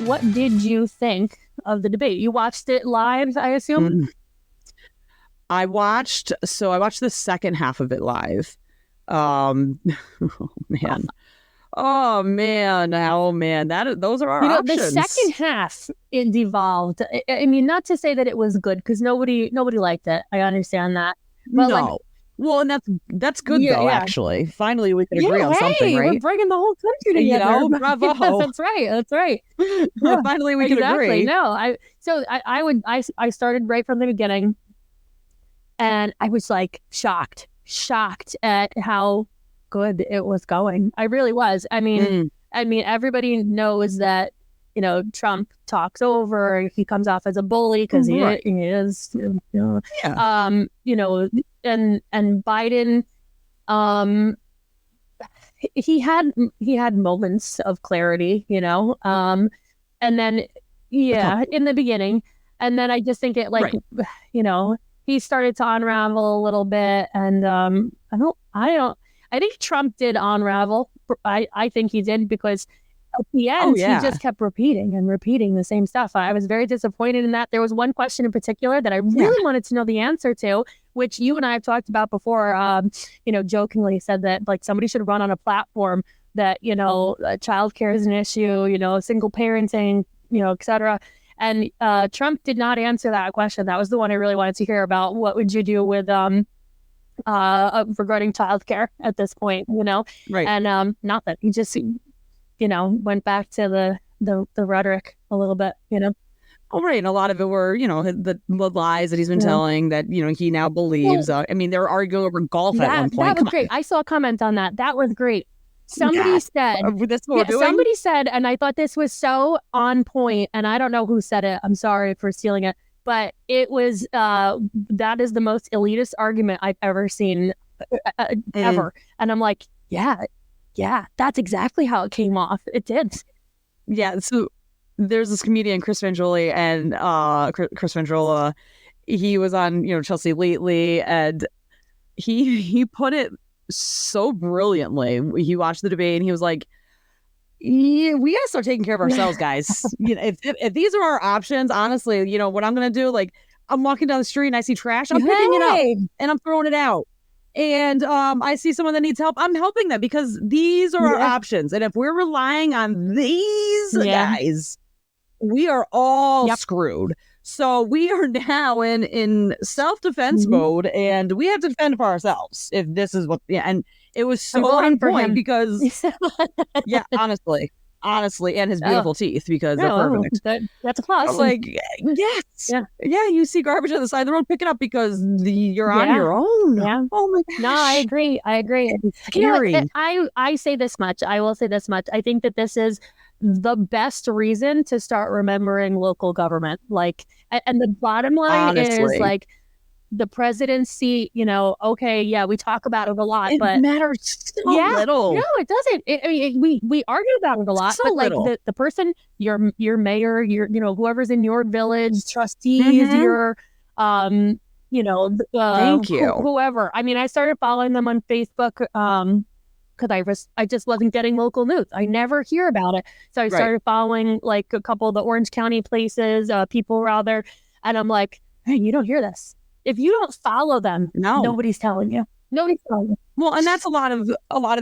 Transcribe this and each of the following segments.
what did you think of the debate? You watched it live, I assume? Mm. I watched the second half of it live. Oh man. Oh man. Those are our options. The second half, it devolved. I mean, not to say that it was good, because nobody liked it. I understand that. But no. Well, and that's good though. Yeah. Actually, finally we can agree on something, right? We're bringing the whole country together. Bravo. That's right. Yeah, finally we can agree. No, I started right from the beginning, and I was like shocked at how good it was going. I really was. I mean, everybody knows that, Trump talks over. He comes off as a bully because he is. And Biden, he had moments of clarity, and then in the beginning, and then I just think it he started to unravel a little bit, and I think Trump did unravel. I think he did, because at the end, he just kept repeating the same stuff. I was very disappointed in that. There was one question in particular that I really wanted to know the answer to, which you and I have talked about before. Jokingly said that somebody should run on a platform that, childcare is an issue, single parenting, etc. And Trump did not answer that question. That was the one I really wanted to hear about. What would you do with regarding childcare at this point, Right. And nothing. He just, went back to the rhetoric a little bit, Oh, right. And a lot of it were, the lies that he's been telling that, he now believes. I mean, they were arguing over golf at one point. That was great. I saw a comment on that. That was great. Somebody said, somebody said, and I thought this was so on point, and I don't know who said it. I'm sorry for stealing it, but it was, that is the most elitist argument I've ever seen, ever. And I'm like, yeah, that's exactly how it came off. It did. Yeah. So there's this comedian, Chris Vanjola, he was on, Chelsea Lately, and he put it so brilliantly. He watched the debate and he was like, yeah, we gotta start taking care of ourselves, guys. If these are our options, honestly, what I'm gonna do, I'm walking down the street and I see trash, I'm picking it up and I'm throwing it out. And I see someone that needs help, I'm helping them, because these are our options. And if we're relying on these guys, we are all screwed. So we are now in self-defense mode, and we have to defend for ourselves if this is what. And it was so on point because, honestly, and his beautiful teeth, because they're perfect. That's a plus. Yes, you see garbage on the side of the road, pick it up, because you're on your own. Yeah. Oh my gosh. No, I agree. It's scary. I say this much. I will say this much. I think that this is the best reason to start remembering local government. And the bottom line is the presidency, okay, we talk about it a lot, but it matters so little. No, it doesn't. We argue about it a lot, so but the person, your mayor, your whoever's in your village, trustees, your thank you, whoever. I mean, I started following them on Facebook because I just wasn't getting local news. I never hear about it, so I started following a couple of the Orange County places, people rather, and I'm like, hey, you don't hear this. If you don't follow them, nobody's telling you. Nobody's telling you. Well, and that's a lot of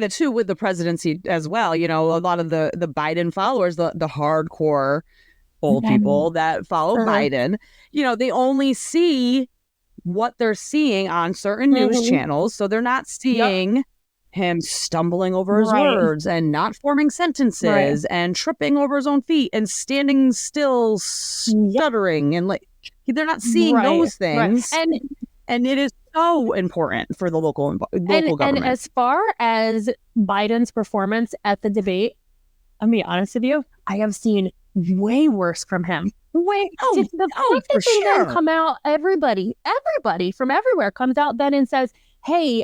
it too with the presidency as well. A lot of the Biden followers, the hardcore old people that follow Biden, they only see what they're seeing on certain news channels. So they're not seeing him stumbling over his words and not forming sentences and tripping over his own feet and standing still, stuttering, and they're not seeing those things. And it is so important for the local government. And as far as Biden's performance at the debate, I'll be honest with you, I have seen way worse from him. For sure. Then come out, everybody from everywhere comes out then and says, hey,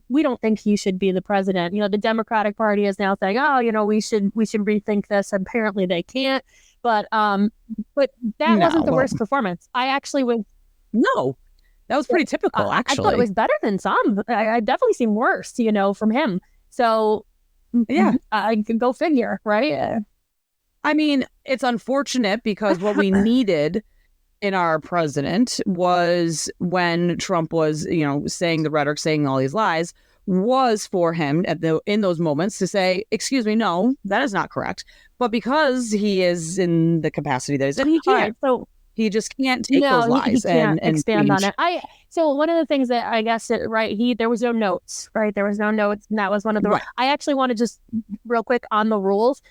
we don't think he should be the president. The Democratic Party is now saying, we should rethink this. Apparently they can't. But that wasn't the worst performance. I actually was. No, that was pretty typical, actually. I thought it was better than some. I definitely seen worse, from him. So, I could go figure, right? I mean, it's unfortunate because what we needed in our president was when Trump was, saying the rhetoric, saying all these lies, was for him in those moments to say, excuse me, no, that is not correct. But because he is in the capacity that he's in, he can't. So he just can't take those lies he can't and expand change. on it. So one of the things that I guess there was no notes, right? There was no notes, and that was one of the. Right. I actually want to just real quick on the rules.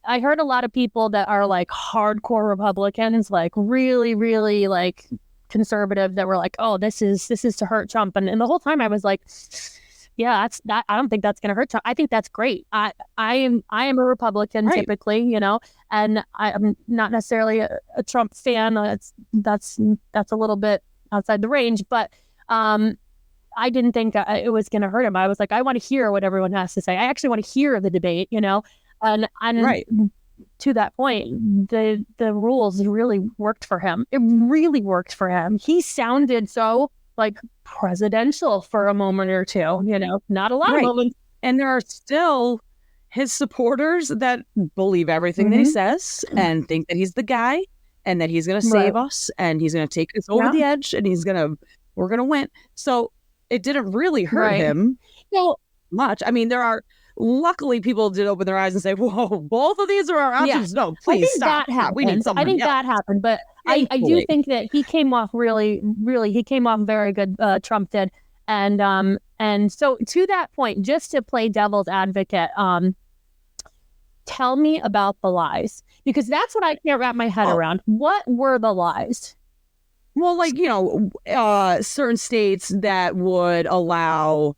I heard a lot of people that are like hardcore Republicans, like really, really like conservative, that were like, oh, this is to hurt Trump. And the whole time I was like, yeah, I don't think that's going to hurt Trump. I think that's great. I am a Republican, right, typically, and I'm not necessarily a Trump fan. That's a little bit outside the range, but I didn't think it was going to hurt him. I was like, I want to hear what everyone has to say. I actually want to hear the debate, and right. To that point, the rules really worked for him. It really worked for him. He sounded so like presidential for a moment or two, not a lot of moments. And there are still his supporters that believe everything that he says and think that he's the guy and that he's going to save us and he's going to take us over the edge and we're going to win. So it didn't really hurt him much. I mean, luckily people did open their eyes and say, whoa, both of these are our options. No, please stop. That happened. We need someone. I think that happened, but I do think that he came off really, really, he came off very good. Trump did. And so to that point, just to play devil's advocate, tell me about the lies, because that's what I can't wrap my head around. What were the lies? Well, like, certain states that would allow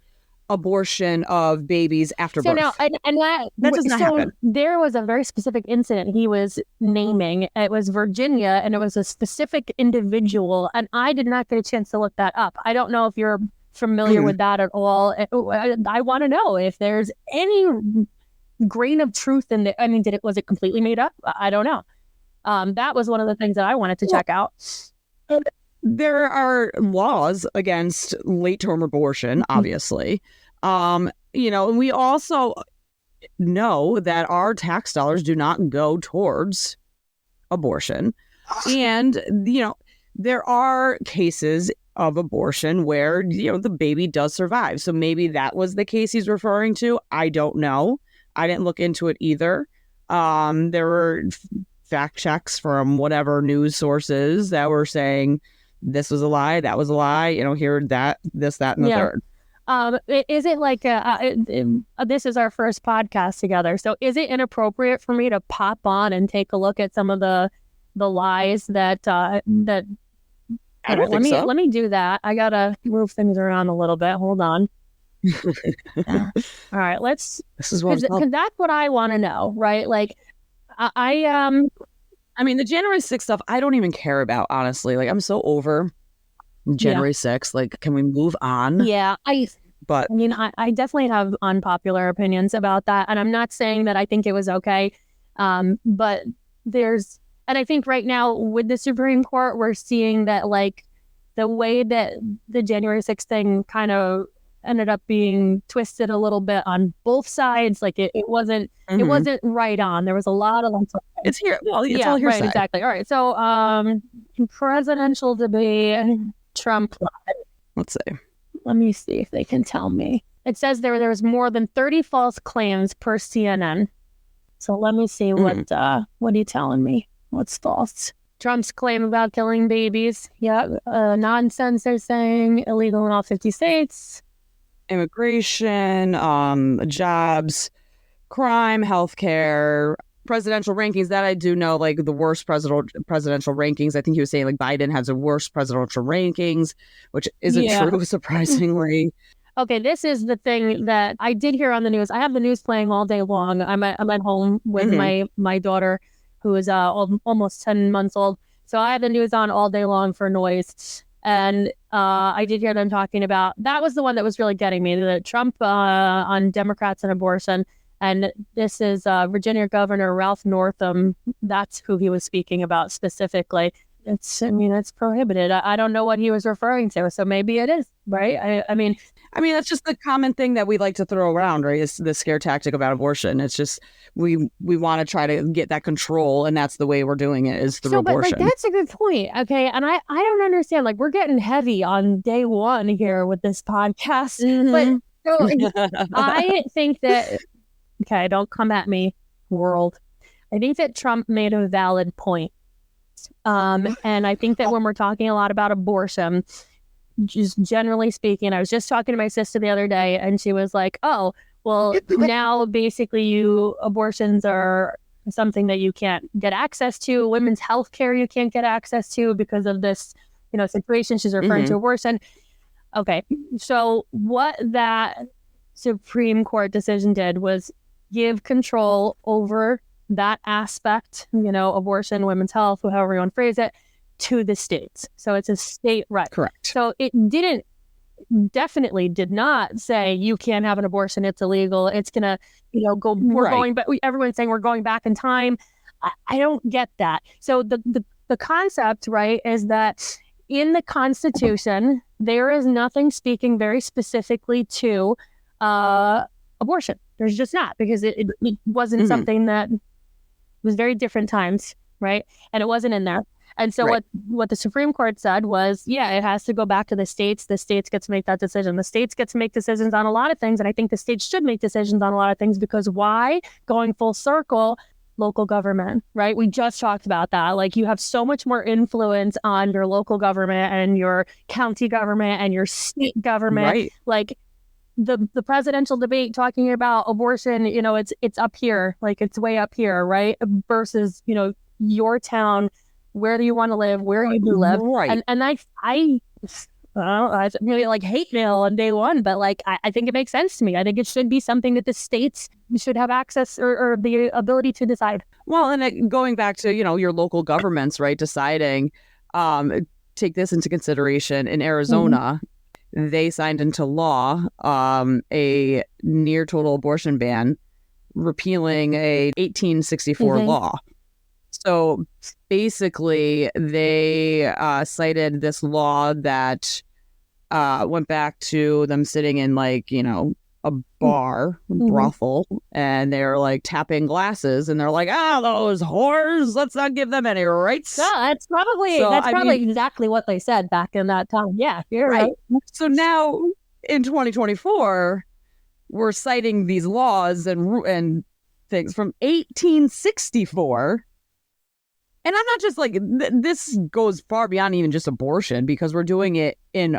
abortion of babies after birth. So now, and that does not happen. There was a very specific incident he was naming. It was Virginia, and it was a specific individual, and I did not get a chance to look that up. I don't know if you're familiar with that at all. I want to know if there's any grain of truth in it. I mean, was it completely made up? I don't know. That was one of the things that I wanted to check out. There are laws against late-term abortion, obviously. And we also know that our tax dollars do not go towards abortion. And, there are cases of abortion where, the baby does survive. So maybe that was the case he's referring to. I don't know. I didn't look into it either. There were fact checks from whatever news sources that were saying this was a lie, that was a lie, here, that, this, that, and the third. Is it like this is our first podcast together, so is it inappropriate for me to pop on and take a look at some of the lies that I don't think so. Let me do that. I gotta move things around a little bit. Hold on. All right, let's. This is what because that's what I want to know, right? Like, I mean, the January 6th stuff, I don't even care about, honestly. Like, I'm so over January 6th. Like, can we move on? Yeah, I I definitely have unpopular opinions about that. And I'm not saying that I think it was okay. But and I think right now with the Supreme Court, we're seeing that, like, the way that the January 6th thing kind of ended up being twisted a little bit on both sides. Like it wasn't right on. There was a lot of it's here. Well, it's all hearsay. Right, exactly. All right. So presidential debate, Trump. Let's see. Let me see if they can tell me. It says there was more than 30 false claims per CNN. So let me see what are you telling me? What's false? Trump's claim about killing babies. Yeah, nonsense, they're saying. Illegal in all 50 states. Immigration, jobs, crime, healthcare, presidential rankings. That I do know, like the worst presidential rankings. I think he was saying like Biden has the worst presidential rankings, which isn't true, surprisingly. Okay, this is the thing that I did hear on the news. I have the news playing all day long. I'm at home with my daughter, who is almost 10 months old. So I have the news on all day long for noise. And I did hear them talking about, that was the one that was really getting me, the Trump on Democrats and abortion. And this is Virginia Governor Ralph Northam. That's who he was speaking about specifically. it's prohibited. I don't know what he was referring to, so maybe it is, right? I mean, that's just the common thing that we like to throw around, right? Is the scare tactic about abortion. It's just we want to try to get that control, and that's the way we're doing it is through abortion. But that's a good point. Okay, and I don't understand. Like, we're getting heavy on day one here with this podcast, but so I think that don't come at me, world. I think that Trump made a valid point. And I think that when we're talking a lot about abortion, just generally speaking, I was just talking to my sister the other day, and she was like, "Oh, well, now basically abortions are something that you can't get access to. Women's health care you can't get access to because of this, situation." She's referring to abortion. Okay, so what that Supreme Court decision did was give control over that aspect, abortion, women's health, however you want to phrase it, to the states. So it's a state right. Correct. So it definitely did not say you can't have an abortion, it's illegal, it's gonna, go, we're going, but everyone's saying we're going back in time. I don't get that. So the concept, right, is that in the Constitution, there is nothing speaking very specifically to abortion. There's just not, because it wasn't something that was very different times, right? And it wasn't in there. And so what the Supreme Court said was, it has to go back to the states. The states get to make that decision. The states get to make decisions on a lot of things. And I think the states should make decisions on a lot of things, because why? Going full circle, local government, right? We just talked about that. Like, you have so much more influence on your local government and your county government and your state government. Right. Like, the presidential debate talking about abortion, it's up here, like it's way up here, right? Versus, your town, where do you want to live, where you do live, right? And I really like hate mail on day one, but like I think it makes sense to me. I think it should be something that the states should have access or the ability to decide. Well, and going back to your local governments, right, deciding, take this into consideration. In Arizona, they signed into law a near total abortion ban, repealing a 1864 law. So basically, they cited this law that went back to them sitting in a bar, brothel, and they're like tapping glasses, and they're like, those whores, let's not give them any rights. No, that's probably exactly what they said back in that time. Yeah, you're right. So now in 2024, we're citing these laws and things from 1864. And I'm not just like, this goes far beyond even just abortion, because we're doing it in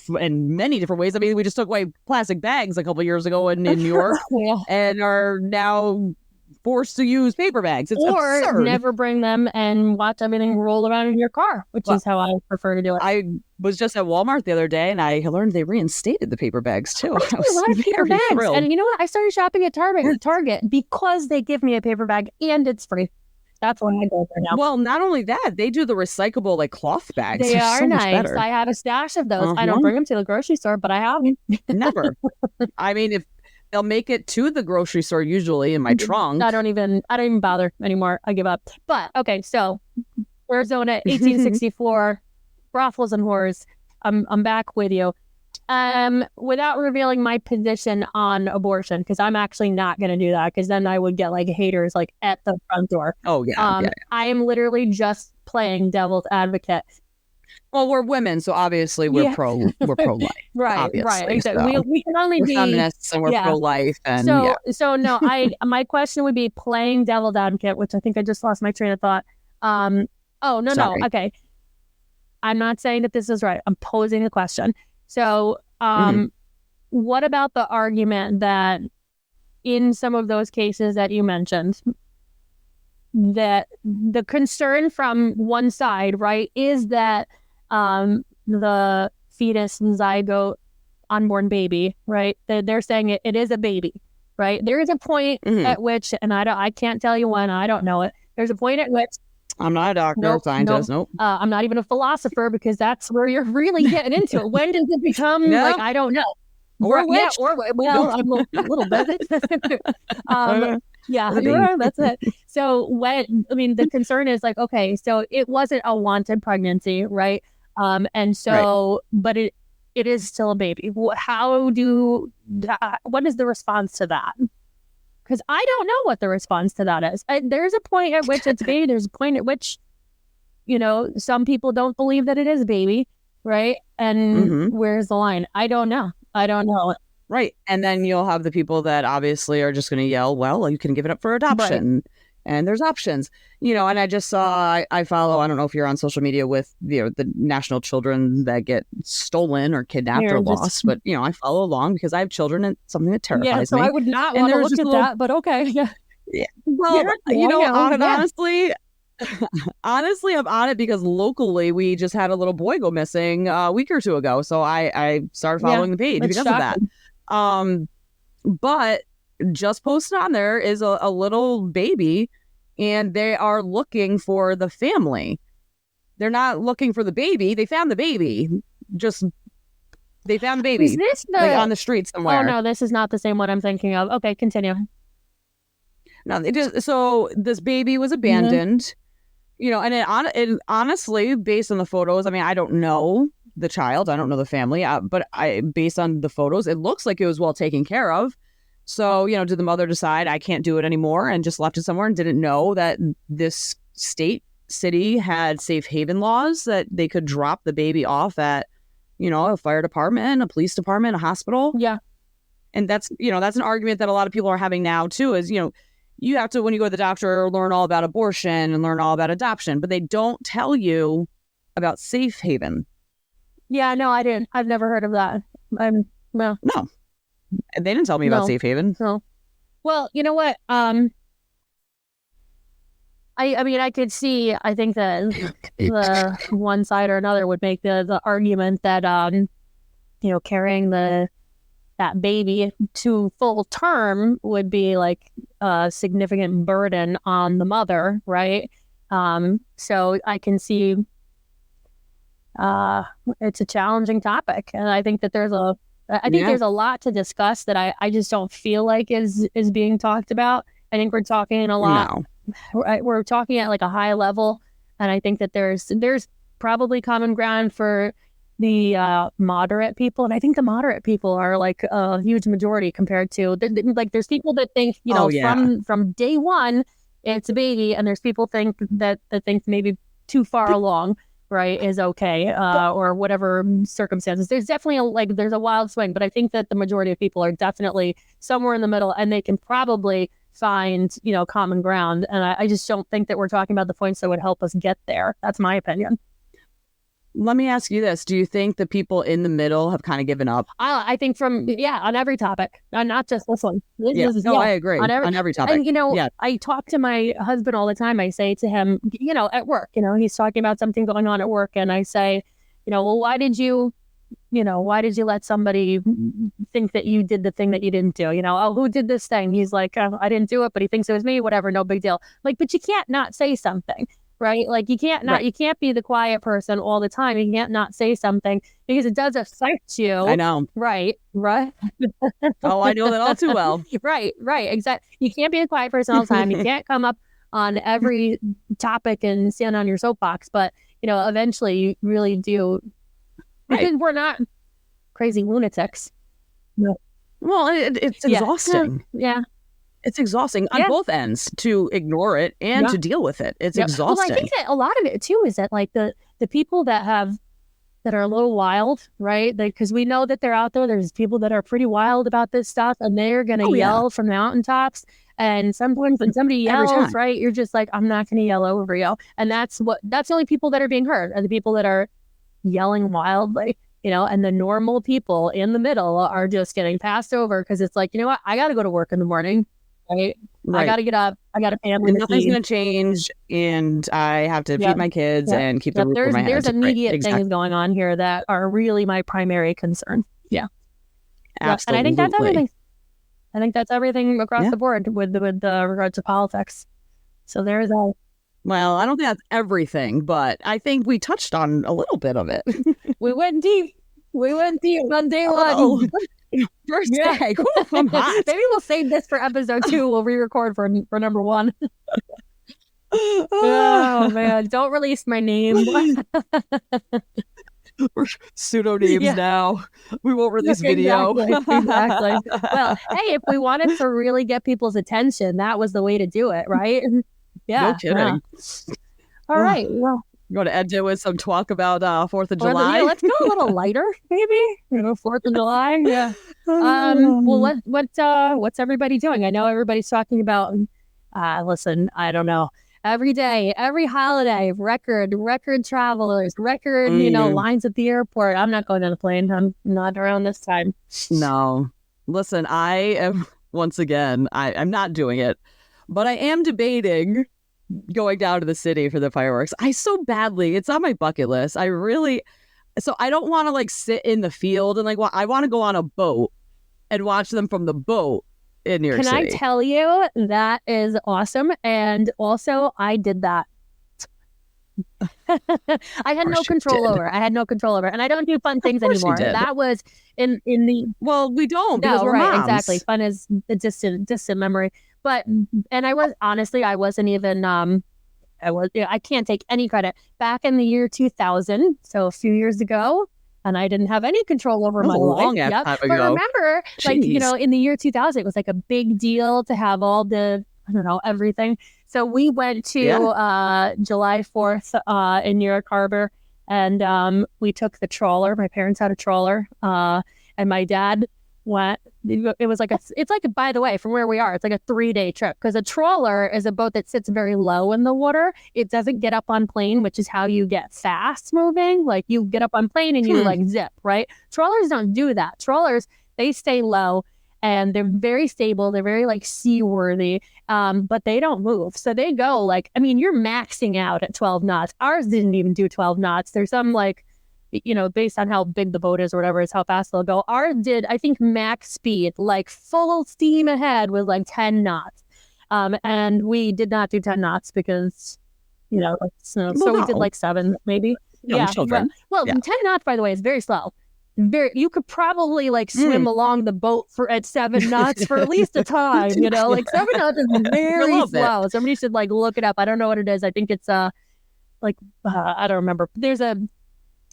many different ways. I mean, we just took away plastic bags a couple of years ago in New York and are now forced to use paper bags. It's absurd. Never bring them and watch everything roll around in your car, which is how I prefer to do it. I was just at Walmart the other day, and I learned they reinstated the paper bags too. I love paper bags. Thrilled. And you know what? I started shopping at Target because they give me a paper bag and it's free. That's when I go there now. Well, not only that, they do the recyclable cloth bags. They are so nice. Better. I have a stash of those. I don't bring them to the grocery store, but I have them. Never. I mean, if they'll make it to the grocery store, usually in my trunk. I don't even bother anymore. I give up. But okay, so Arizona, 1864, brothels and whores. I'm back with you. Without revealing my position on abortion, because I'm actually not going to do that, because then I would get like haters like at the front door. Oh yeah, I am literally just playing devil's advocate. Well, we're women, so obviously we're pro life. Right. Exactly. So we can only be feminists, and we're pro life. And so no, my question would be playing devil's advocate, which I think I just lost my train of thought. No, okay. I'm not saying that this is right. I'm posing a question. So, what about the argument that in some of those cases that you mentioned, that the concern from one side, right, is that the fetus and zygote unborn baby, right, they're saying it is a baby, right? There is a point at which, and I can't tell you when, I don't know it. There's a point at which I'm not a doctor, scientist. Nope. I'm not even a philosopher, because that's where you're really getting into it. When does it become like, I don't know. Or I'm a little bit. Yeah, that's it. So the concern is like, okay, so it wasn't a wanted pregnancy, right? And so, but it is still a baby. What is the response to that? Because I don't know what the response to that is. There's a point at which it's a baby. There's a point at which, some people don't believe that it is a baby, right? And where's the line? I don't know. Right. And then you'll have the people that obviously are just going to yell, well, you can give it up for adoption. Right. And there's options, and I just saw, I follow, I don't know if you're on social media with, the national children that get stolen or kidnapped or lost, but, I follow along because I have children and something that terrifies me. So I would not want to look at that, but okay. Yeah. Well, honestly, I'm on it because locally we just had a little boy go missing a week or two ago. So I started following the page because of that. But just posted on there is a little baby, and they are looking for the family. They're not looking for the baby. They found the baby. They found the baby. Is this on the street somewhere? Oh no, this is not the same one I'm thinking of. Okay, continue. No, so this baby was abandoned. And honestly, based on the photos, I mean, I don't know the child, I don't know the family, but based on the photos, it looks like it was well taken care of. So, did the mother decide I can't do it anymore and just left it somewhere and didn't know that this city had safe haven laws that they could drop the baby off at, a fire department, a police department, a hospital. Yeah. And that's an argument that a lot of people are having now too, is, you have to, when you go to the doctor, learn all about abortion and learn all about adoption, but they don't tell you about safe haven. Yeah, no, I didn't. I've never heard of that. No. They didn't tell me about safe haven. No. Well, you know what? I mean, I could see, I think that the one side or another would make the argument that, carrying that baby to full term would be like a significant burden on the mother, right? So I can see it's a challenging topic, and I think that there's a lot to discuss that I just don't feel like is being talked about. I think we're talking a lot. No. We're talking at like a high level, and I think that there's probably common ground for the moderate people, and I think the moderate people are like a huge majority compared to like there's people that think from day one it's a baby, and there's people that think maybe too far along, right, is okay, or whatever circumstances. There's definitely there's a wild swing, but I think that the majority of people are definitely somewhere in the middle, and they can probably find common ground. And I just don't think that we're talking about the points that would help us get there. That's my opinion. Let me ask you this. Do you think the people in the middle have kind of given up? I think on every topic, not just this one. I agree. On every topic. And, I talk to my husband all the time. I say to him, at work, he's talking about something going on at work. And I say, well, why did you let somebody think that you did the thing that you didn't do? Who did this thing? He's like, I didn't do it, but he thinks it was me, whatever, no big deal. Like, but you can't not say something. Right? Like you can't be the quiet person all the time. You can't not say something because it does affect you. I know. Right. Oh, I know that all too well. Right. Exactly. You can't be a quiet person all the time. You can't come up on every topic and stand on your soapbox, but eventually you really do, because we're not crazy lunatics. No. Well, it's exhausting. Yeah. It's exhausting on both ends to ignore it and to deal with it. It's exhausting. Well, I think that a lot of it too is that like the people that are a little wild, right? Because we know that they're out there. There's people that are pretty wild about this stuff, and they're going to yell from the mountaintops. And sometimes when somebody yells, right, you're just like, I'm not going to yell over you. And that's the only people that are being heard are the people that are yelling wildly. And the normal people in the middle are just getting passed over because it's like, what? I got to go to work in the morning. Right. I got to get up. I got a family. Nothing's going to change, and I have to feed my kids and keep the roof over my head. There's immediate things going on here that are really my primary concern. Yeah, absolutely. And I think that's everything. I think that's everything across the board with regard to politics. So there's all. Well, I don't think that's everything, but I think we touched on a little bit of it. We went deep on day one. First day. Ooh, I'm hot. Maybe we'll save this for episode 2. We'll re-record for number 1. Oh man, don't release my name. We're pseudonyms now. We won't release video. Exactly. Well, hey, if we wanted to really get people's attention, that was the way to do it, right? Yeah. No kidding. All right. Well, you want to end it with some talk about 4th of July? Let's go a little lighter, maybe. 4th of July. Yeah. Well, what's everybody doing? I know everybody's talking about. Listen, I don't know. Every day, every holiday, record travelers, lines at the airport. I'm not going on the plane. I'm not around this time. No. Listen, I am, once again, I'm not doing it, but I am debating going down to the city for the fireworks. It's on my bucket list. So I don't want to sit in the field and I want to go on a boat and watch them from the boat. In New York City. Can I tell you, that is awesome. And also, I did that. I had no control over. And I don't do fun things anymore. That was in the. Well, we don't because we're moms. Exactly. Fun is a distant memory. But I wasn't even. I can't take any credit. Back in the year 2000, so a few years ago. And I didn't have any control over my life. Time but ago. remember, in the year 2000, it was a big deal to have all the, everything. So we went to July 4th in New York Harbor, and we took the trawler. My parents had a trawler, and my dad went. It was by the way, from where we are, it's a 3-day trip because a trawler is a boat that sits very low in the water. It doesn't get up on plane, which is how you get fast moving. You get up on plane and you zip, right? Trawlers don't do that. Trawlers, they stay low and they're very stable. They're very seaworthy, but they don't move. So they go you're maxing out at 12 knots. Ours didn't even do 12 knots. There's some based on how big the boat is or whatever, is how fast they'll go. Ours did, I think, max speed, full steam ahead with 10 knots. And we did not do 10 knots because, so we did 7, maybe. Young children. Well, 10 knots, by the way, is very slow. You could probably swim along the boat at 7 knots for at least a time, 7 knots is very slow. Somebody should look it up. I don't know what it is. I think it's I don't remember.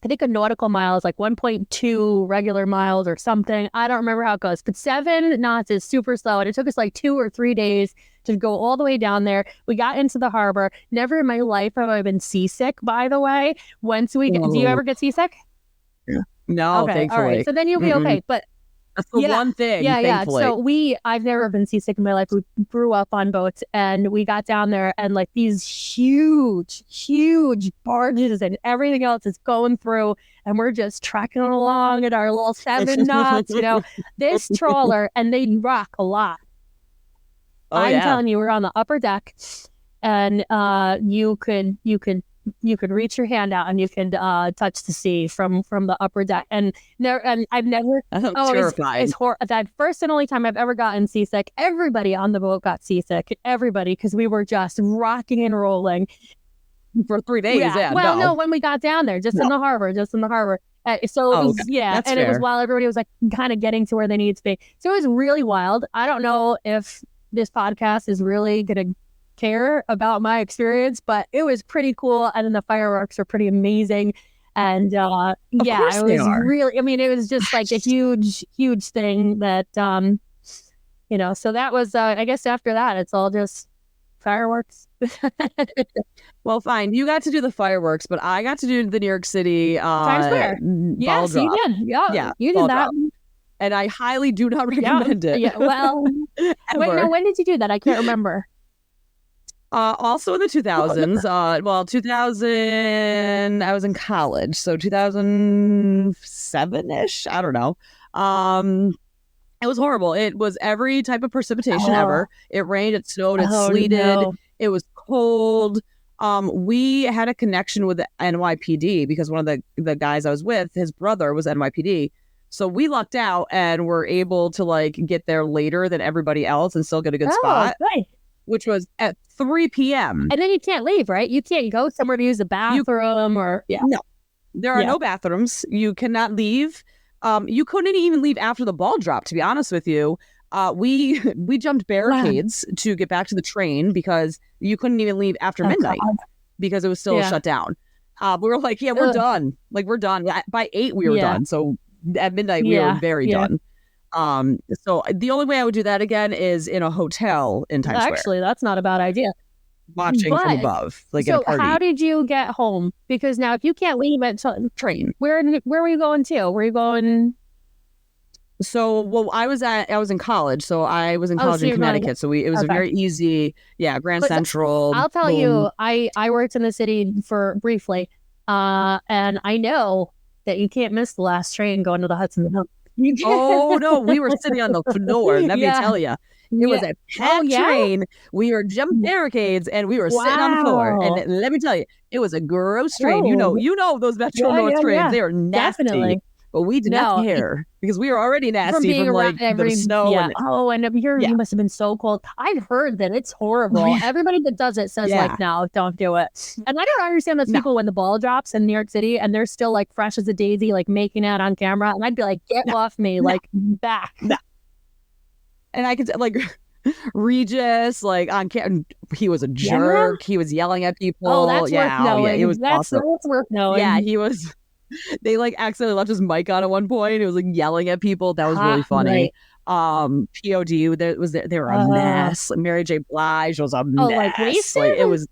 I think a nautical mile is 1.2 regular miles or something. I don't remember how it goes, but 7 knots is super slow. And it took us 2 or 3 days to go all the way down there. We got into the harbor. Never in my life have I been seasick, by the way. Do you ever get seasick? Yeah. No, okay, thankfully. All right. So then you'll be okay. But that's the one thing. Thankfully. So I've never been seasick in my life. We grew up on boats and we got down there and these huge barges and everything else is going through and we're just trekking along at our little 7 knots, this trawler, and they rock a lot. I'm telling you, we're on the upper deck and you could reach your hand out and you can touch the sea from the upper deck. And I've never. That's terrifying. It's that first and only time I've ever gotten seasick. Everybody on the boat got seasick. Everybody, because we were just rocking and rolling for 3 days. Yeah. Well, no, when we got down there, in the harbor. It was, and fair. It was while everybody was kind of getting to where they needed to be. So it was really wild. I don't know if this podcast is really going to care about my experience, but it was pretty cool, and then the fireworks were pretty amazing, and it was really, it was just a huge thing that so that was I guess after that it's all just fireworks. Well, fine, you got to do the fireworks, but I got to do the New York City Times Square. Yes, you did. Yeah, you did that. And I highly do not recommend it. Yeah, well, when did you do that? I can't remember. Also in the 2000s, 2000, I was in college, so 2007-ish, I don't know. It was horrible. It was every type of precipitation ever. It rained, it snowed, it sleeted, it was cold. We had a connection with the NYPD because one of the guys I was with, his brother was NYPD. So we lucked out and were able to get there later than everybody else and still get a good spot. Nice. Which was at 3 p.m. And then you can't leave, right? You can't go somewhere to use a bathroom No, there are no bathrooms. You cannot leave. You couldn't even leave after the ball dropped, to be honest with you. We jumped barricades to get back to the train because you couldn't even leave after midnight because it was still shut down. We were like, yeah, we're done. Like, we're done. By 8, we were done. So at midnight, we were very done. So the only way I would do that again is in a hotel in Times Square. Actually, that's not a bad idea. Watching from above, like at a party. How did you get home? Because now, if you can't leave at train, where were you going to? Were you going? So, well, I was in college, so I was in college in Connecticut. So it was a very easy, Grand Central. I'll tell you, I worked in the city for briefly, and I know that you can't miss the last train going to the Hudson Hill. Oh no, we were sitting on the floor. Let me tell you. It was a packed train. We were jumping barricades and we were sitting on the floor. And let me tell you, it was a gross train. You know those Metro North trains. They are nasty. Definitely. But we did not care because we were already nasty from like the snow. And you must have been so cold. I've heard that it's horrible. Everybody that does it says like, no, don't do it. And I don't understand those people when the ball drops in New York City and they're still like fresh as a daisy, like making out on camera. And I'd be like, get off me, like back. And I could like Regis, like on camera, he was a jerk. He was yelling at people. Oh, that's worth knowing. It was that's worth knowing. Yeah, he was. They like accidentally left his mic on at one point. It was like yelling at people. That was really funny. POD, they were a mess. Like, Mary J. Blige was a mess. Like wasted? Like, it was.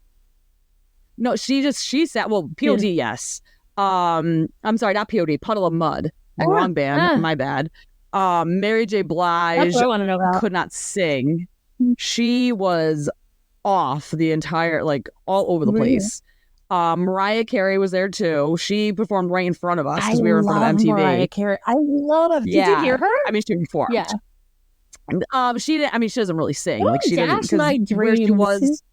No, she sat. Well, POD, yes. I'm sorry, not POD. Puddle of Mud. Wrong band. My bad. Mary J. Blige. That's what I want to know about. Could not sing. She was off the entire, like all over the place. Mariah Carey was there too. She performed right in front of us because we were in front of MTV. Mariah Carey. I love. Did you hear her? I mean, she performed. Yeah. She didn't. I mean, she doesn't really sing. Like she doesn't. Because where she was.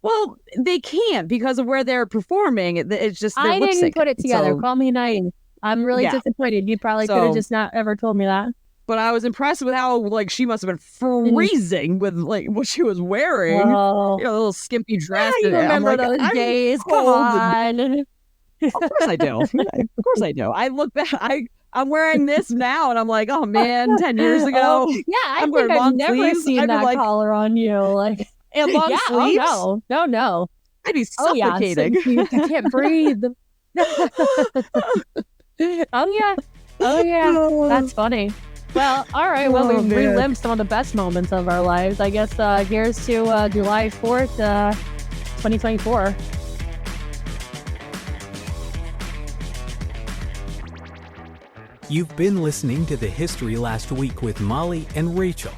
Well, they can't because of where they're performing. It's just I didn't put it together. So, call me naive. I'm really disappointed. You probably could have just not ever told me that. But I was impressed with how like she must have been freezing with like what she was wearing. Oh. You know, a little skimpy dress. You remember those days? Come on. Of course I do. Of course I do. I look back. I'm wearing this now, and I'm like, oh man, 10 years ago. I'm wearing long sleeves. I've never seen that collar on you. Like and long sleeves. Oh no. I'd be suffocating. You can't breathe. Oh yeah. That's funny. Well, all right. Well, we relived some of the best moments of our lives. I guess here's to July 4th, 2024. You've been listening to The History Last Week with Mollie and Rachel.